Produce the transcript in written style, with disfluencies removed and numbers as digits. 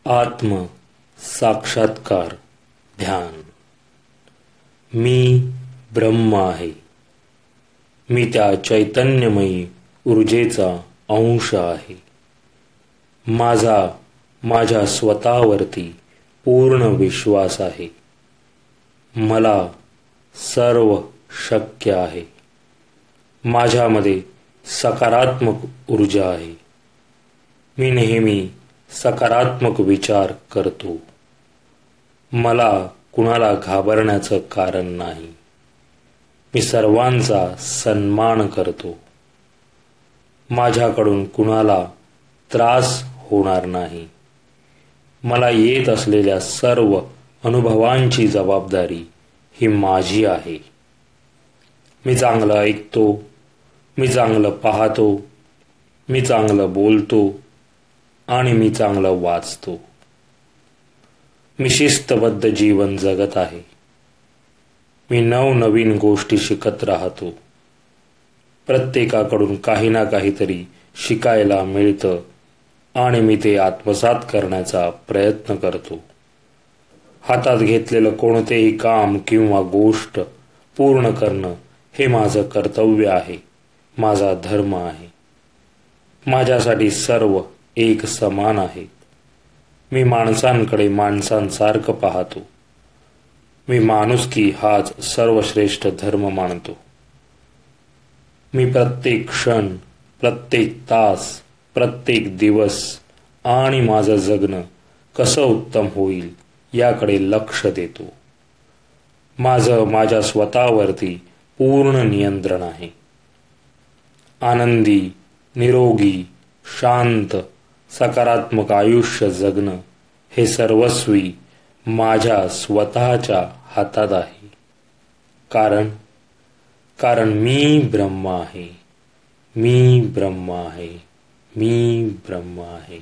आत्म साक्षात्कार ध्यान. मी ब्रह्म आहे. मी त्या चैतन्यमयी ऊर्जेचा अंश आहे. माझ्या स्वतःवरती पूर्ण विश्वास आहे. मला सर्व शक्य आहे. माझ्यामध्ये सकारात्मक ऊर्जा आहे. मी नेहमी सकारात्मक विचार करतो. मला कुणाला घाबरण्याचं कारण नाही. मी सर्वांचा सन्मान करतो. माझ्याकडून कुणाला त्रास होणार नाही. मला येत असलेल्या सर्व अनुभवांची जबाबदारी ही माझी आहे. मी चांगलं ऐकतो. मी चांगलं पाहतो. मी चांगलं बोलतो आणि मी चांगलं वाचतो. मी शिस्तबद्ध जीवन जगत आहे. मी नवनवीन गोष्टी शिकत राहतो. प्रत्येकाकडून काही ना काहीतरी शिकायला मिळतं आणि मी ते आत्मसात करण्याचा प्रयत्न करतो. हातात घेतलेलं कोणतेही काम किंवा गोष्ट पूर्ण करणं हे माझं कर्तव्य आहे. माझा धर्म आहे. माझ्यासाठी सर्व एक समान आहेत. मी माणसांकडे माणसांसारखं पाहतो. मी माणुसकी हाच सर्वश्रेष्ठ धर्म मानतो. मी प्रत्येक क्षण, प्रत्येक तास, प्रत्येक दिवस आणि माझं जगणं कसं उत्तम होईल याकडे लक्ष देतो. माझ्या स्वतःवरती पूर्ण नियंत्रण आहे. आनंदी, निरोगी, शांत, सकारात्मक आयुष्य जगणं हे सर्वस्वी माझ्या स्वतःच्या हातात आहे. कारण मी ब्रह्म आहे. मी ब्रह्म आहे. मी ब्रह्म आहे.